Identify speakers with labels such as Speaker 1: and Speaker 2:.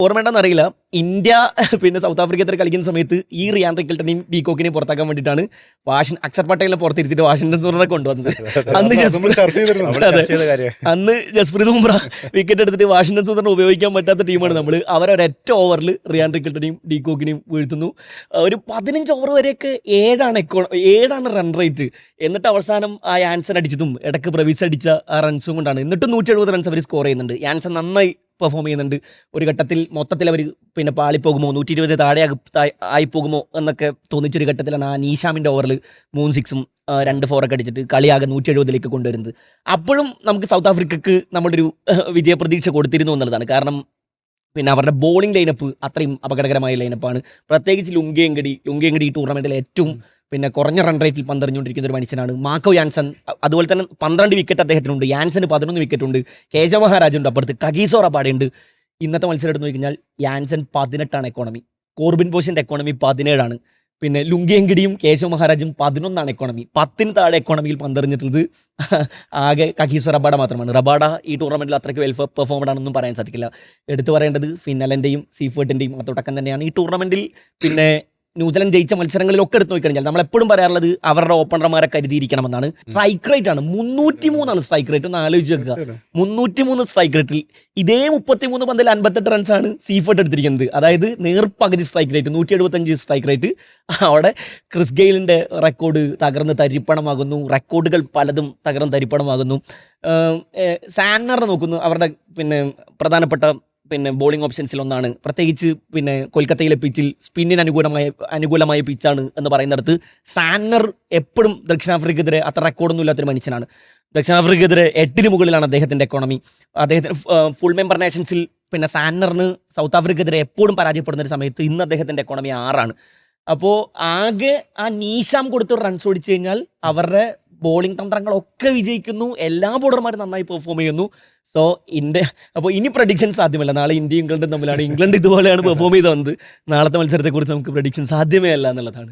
Speaker 1: ഓർമ്മയുണ്ടെന്ന് അറിയില്ല. ഇന്ത്യ പിന്നെ സൗത്ത് ആഫ്രിക്കത്തിൽ കളിക്കുന്ന സമയത്ത് ഈ റിയാൻ റിക്കിൾട്ടനെയും ഡീകോക്കിനെയും പുറത്താക്കാൻ വേണ്ടിയിട്ടാണ് അക്സർ പട്ടേലിനെ പുറത്തിരുത്തിയിട്ട് വാഷിംഗ്ടൺ സുന്ദറിനെ കൊണ്ടുവന്നത്. അന്ന് ജസ്പ്രീത് ബുംറ വിക്കറ്റ് എടുത്തിട്ട് വാഷിംഗ്ടൺ സുന്ദറിനെ ഉപയോഗിക്കാൻ പറ്റാത്ത ടീമാണ് നമ്മൾ. അവരൊരൊറ്റ ഓവറിൽ റിയാൻ റിക്കിൾട്ടനെയും ഡീകോക്കിനെയും വീഴ്ത്തുന്നു. ഒരു 15 ഓവർ വരെയൊക്കെ 7 റൺ റേറ്റ്. എന്നിട്ട് അവസാനം ആ യാൻസൺ അടിച്ചതും ഇടയ്ക്ക് പ്രവീസ് അടിച്ച ആ റൺസും കൊണ്ടാണ്. എന്നിട്ടും 170 റൺസ് അവർ സ്കോർ ചെയ്യുന്നുണ്ട്. യാൻസൺ നന്നായി പെർഫോം ചെയ്യുന്നുണ്ട്. ഒരു ഘട്ടത്തിൽ മൊത്തത്തിൽ അവർ പിന്നെ പാളിപ്പോകുമോ, 120 താഴെ ആയിപ്പോകുമോ എന്നൊക്കെ തോന്നിച്ചൊരു ഘട്ടത്തിലാണ് ആ നീഷാമിൻ്റെ ഓവറിൽ 3 6ഉം 2 4 ഒക്കെ അടിച്ചിട്ട് കളിയാകെ 170 കൊണ്ടുവരുന്നത്. അപ്പോഴും നമുക്ക് സൗത്ത് ആഫ്രിക്കക്ക് നമ്മുടെ ഒരു വിജയപ്രതീക്ഷ കൊടുത്തിരുന്നു എന്നുള്ളതാണ്. കാരണം പിന്നെ അവരുടെ ബോളിംഗ് ലൈനപ്പ് അത്രയും അപകടകരമായ ലൈനപ്പാണ്. പ്രത്യേകിച്ച് ലുങ്കേങ്കടി ഈ ടൂർണമെൻറ്റിൽ ഏറ്റവും പിന്നെ കുറഞ്ഞ റൺ റേറ്റിൽ പന്തെറിഞ്ഞുകൊണ്ടിരിക്കുന്ന ഒരു മനുഷ്യനാണ്. മാക്കോ യാൻസൺ. അതുപോലെ തന്നെ 12 വിക്കറ്റ് അദ്ദേഹത്തിനുണ്ട്. യാൻസന് 11 വിക്കറ്റ് ഉണ്ട്. കേശവ മഹാരാജ് ഉണ്ട് അപ്പുറത്ത്. കഗീസോ റബാഡ ഉണ്ട്. ഇന്നത്തെ മത്സരം എടുത്ത് നോക്കിക്കഴിഞ്ഞാൽ യാൻസൺ 18 എക്കോണമി, കോർബിൻ ബോഷിൻ്റെ എക്കോണമി 17. പിന്നെ ലുങ്കേങ്കടിയും കേശവ മഹാരാജും 11 എക്കോണമി. 10 താഴെ എക്കോണമിയിൽ പന്തെറിഞ്ഞിട്ടുള്ളത് ആകെ കഗീസോ റബാഡ മാത്രമാണ്. റബാഡ ഈ ടൂർണമെൻറ്റിൽ അത്രയ്ക്ക് വെൽ പെർഫോമഡ് ആണെന്നും പറയാൻ സാധിക്കില്ല. എടുത്തു പറയേണ്ടത് ഫിന്നലൻ്റെയും സീഫേർട്ടിൻ്റെയും തുടക്കം തന്നെയാണ്. ഈ ടൂർണമെൻറ്റിൽ പിന്നെ ന്യൂസിലൻഡ് ജയിച്ച മത്സരങ്ങളിലൊക്കെ എടുത്ത് നോക്കിക്കഴിഞ്ഞാൽ നമ്മളെപ്പോഴും പറയാറുള്ളത് അവരുടെ ഓപ്പണർമാരെ കരുതിയിരിക്കണമെന്നാണ്. സ്ട്രൈക്ക് റേറ്റ് ആണ് 303 സ്ട്രൈക്ക് റേറ്റ്. ഒന്ന് ആലോചിച്ച് വെക്കുക. 303 സ്ട്രൈക്ക് റേറ്റിൽ ഇതേ 33 പന്തിൽ 58 റൺസാണ് സീഫേർട്ട് എടുത്തിരിക്കുന്നത്. അതായത് നേർപകുതി സ്ട്രൈക്ക് റേറ്റ്, 175 സ്ട്രൈക്ക് റേറ്റ്. അവിടെ ക്രിസ് ഗെയിലിൻ്റെ റെക്കോർഡ് തകർന്ന് തരിപ്പണമാകുന്നു. റെക്കോർഡുകൾ പലതും തകർന്ന് തരിപ്പണമാകുന്നു. സാന്നർ നോക്കുന്നു. അവരുടെ പിന്നെ പ്രധാനപ്പെട്ട പിന്നെ ബോളിംഗ് ഓപ്ഷൻസിൽ ഒന്നാണ്. പ്രത്യേകിച്ച് പിന്നെ കൊൽക്കത്തയിലെ പിച്ചിൽ സ്പിന്നിന് അനുകൂലമായ പിച്ചാണ് എന്ന് പറയുന്നിടത്ത് സാന്നർ എപ്പോഴും ദക്ഷിണാഫ്രിക്കെതിരെ അത്ര റെക്കോർഡൊന്നും ഇല്ലാത്തൊരു മനുഷ്യനാണ്. ദക്ഷിണാഫ്രിക്കെതിരെ 8 മുകളിലാണ് അദ്ദേഹത്തിൻ്റെ എക്കോണമി. അദ്ദേഹത്തിന് ഫുൾ മെമ്പർ നേഷൻസിൽ പിന്നെ സാന്നറിന് സൗത്ത് ആഫ്രിക്കെതിരെ എപ്പോഴും പരാജയപ്പെടുന്ന ഒരു സമയത്ത് ഇന്ന് അദ്ദേഹത്തിൻ്റെ എക്കോണമി 6. അപ്പോൾ ആകെ ആ നീഷാം കൊടുത്തൊരു റൺസ് ഓടിച്ചു കഴിഞ്ഞാൽ അവരുടെ ബോളിംഗ് തന്ത്രങ്ങളൊക്കെ വിജയിക്കുന്നു. എല്ലാ ബോളർമാരും നന്നായി പെർഫോം ചെയ്യുന്നു. സോ അപ്പോൾ ഇനി പ്രഡിക്ഷൻ സാധ്യമല്ല. നാളെ ഇന്ത്യയും ഇംഗ്ലണ്ടും തമ്മിലാണ്. ഇംഗ്ലണ്ട് ഇതുപോലെയാണ് പെർഫോം ചെയ്ത് വന്നത്. നാളത്തെ മത്സരത്തെക്കുറിച്ച് നമുക്ക് പ്രഡിക്ഷൻ സാധ്യമേ അല്ല എന്നുള്ളതാണ്.